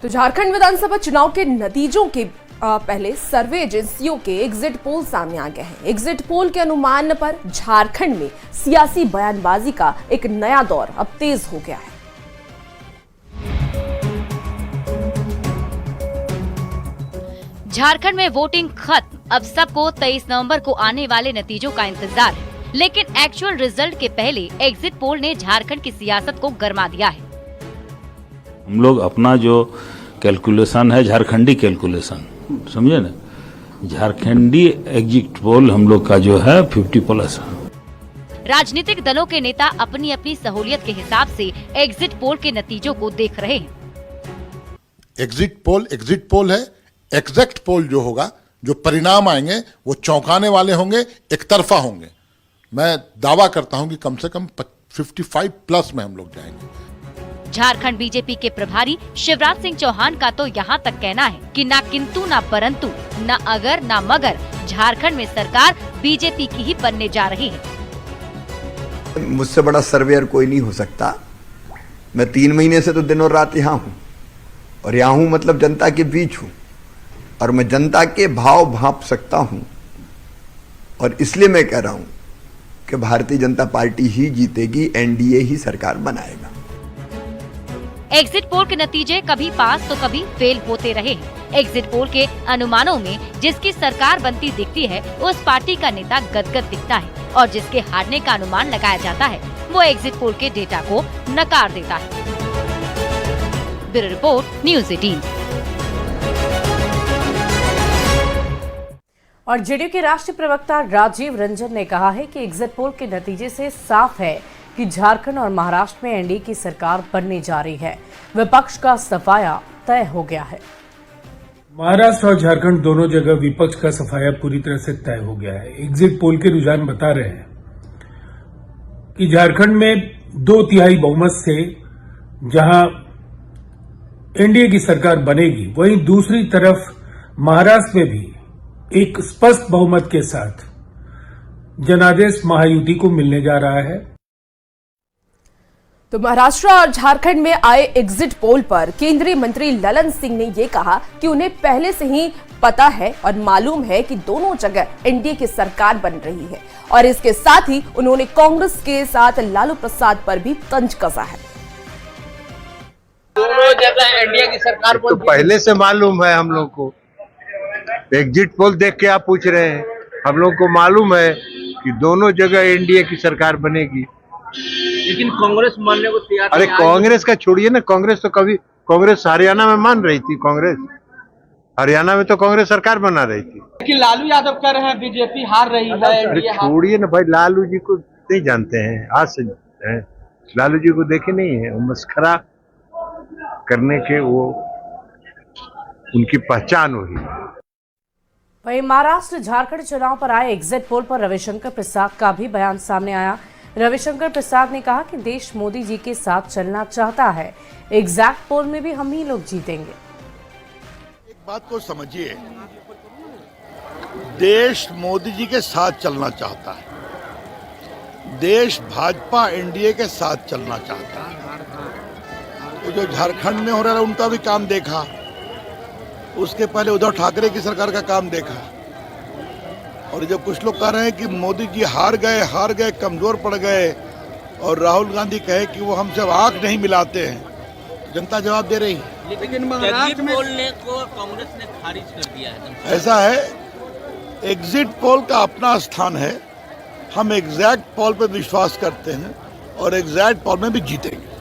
तो झारखंड विधानसभा चुनाव के नतीजों के पहले सर्वे एजेंसियों के एग्जिट पोल सामने आ गए हैं। एग्जिट पोल के अनुमान पर झारखंड में सियासी बयानबाजी का एक नया दौर अब तेज हो गया है। झारखंड में वोटिंग खत्म, अब सबको 23 नवंबर को आने वाले नतीजों का इंतजार है। लेकिन एक्चुअल रिजल्ट के पहले एग्जिट पोल ने झारखंड की सियासत को गरमा दिया है। हम लोग अपना जो कैलकुलेशन है, झारखंडी कैलकुलेशन, समझे ना, झारखंडी एग्जिट पोल हम लोग का जो है 50+ है। राजनीतिक दलों के नेता अपनी अपनी सहूलियत के हिसाब से एग्जिट पोल के नतीजों को देख रहे हैं। एग्जिट पोल है। एग्जैक्ट पोल जो होगा, जो परिणाम आएंगे वो चौंकाने वाले होंगे, एक तरफा होंगे। मैं दावा करता हूं कि कम से कम 55+ में हम लोग जाएंगे। झारखंड बीजेपी के प्रभारी शिवराज सिंह चौहान का तो यहाँ तक कहना है कि ना किंतु ना परंतु, ना अगर ना मगर, झारखंड में सरकार बीजेपी की ही बनने जा रही है। मुझसे बड़ा सर्वेयर कोई नहीं हो सकता। मैं 3 महीने से तो दिन और रात यहाँ हूँ, और यहाँ हूँ मतलब जनता के बीच हूँ, और मैं जनता के भाव भांप सकता हूँ। और इसलिए मैं कह रहा हूँ कि भारतीय जनता पार्टी ही जीतेगी, एनडीए ही सरकार बनाएगा। एग्जिट पोल के नतीजे कभी पास तो कभी फेल होते रहे हैं। एग्जिट पोल के अनुमानों में जिसकी सरकार बनती दिखती है, उस पार्टी का नेता गदगद दिखता है, और जिसके हारने का अनुमान लगाया जाता है वो एग्जिट पोल के डेटा को नकार देता है। Bureau report, news 18। और जेडीयू के राष्ट्रीय प्रवक्ता राजीव रंजन ने कहा है कि एग्जिट पोल के नतीजे से साफ है कि झारखंड और महाराष्ट्र में एनडीए की सरकार बनने जा रही है। विपक्ष का सफाया तय हो गया है। महाराष्ट्र और झारखंड दोनों जगह विपक्ष का सफाया पूरी तरह से तय हो गया है। एग्जिट पोल के रुझान बता रहे हैं कि झारखंड में 2/3 बहुमत से जहां एनडीए की सरकार बनेगी, वहीं दूसरी तरफ महाराष्ट्र में भी एक स्पष्ट बहुमत के साथ जनादेश महायुति को मिलने जा रहा है। तो महाराष्ट्र और झारखंड में आए एग्जिट पोल पर केंद्रीय मंत्री ललन सिंह ने ये कहा कि उन्हें पहले से ही पता है और मालूम है कि दोनों जगह एनडीए की सरकार बन रही है, और इसके साथ ही उन्होंने कांग्रेस के साथ लालू प्रसाद पर भी तंज कसा है। दोनों जगह एनडीए की सरकार तो पहले से मालूम है हम लोग को। एग्जिट पोल देख के आप पूछ रहे हैं, हम लोग को मालूम है कि दोनों जगह एनडीए की सरकार बनेगी। लेकिन कांग्रेस मानने को तैयार नहीं। अरे कांग्रेस का छोड़िए ना, कांग्रेस तो कभी, कांग्रेस हरियाणा में मान रही थी, कांग्रेस हरियाणा में तो कांग्रेस सरकार बना रही थी। लेकिन लालू यादव कह रहे हैं बीजेपी हार रही है। अरे छोड़िए ना भाई, लालू जी को नहीं जानते हैं, आज से हैं। लालू जी को देखे नहीं है, वो मस्खरा करने के, वो उनकी पहचान वही। वहीं महाराष्ट्र झारखंड चुनाव पर आए एग्जिट पोल पर रविशंकर प्रसाद का भी बयान सामने आया। रविशंकर प्रसाद ने कहा कि देश मोदी जी के साथ चलना चाहता है। एग्जैक्ट पोल में भी हम ही लोग जीतेंगे। एक बात को समझिए, देश मोदी जी के साथ चलना चाहता है, देश भाजपा एनडीए के साथ चलना चाहता है। तो जो झारखंड में हो रहा है उनका भी काम देखा, उसके पहले उद्धव ठाकरे की सरकार का काम देखा, और जब कुछ लोग कह रहे हैं कि मोदी जी हार गए, कमजोर पड़ गए, और राहुल गांधी कहे कि वो हमसे आंख नहीं मिलाते हैं, जनता जवाब दे रही है। लेकिन महाराष्ट्र में बोलने को कांग्रेस ने खारिज कर दिया है। ऐसा है, एग्जिट पोल का अपना स्थान है। हम एग्जैक्ट पोल पे विश्वास करते हैं, और एग्जैक्ट पोल में भी जीतेंगे।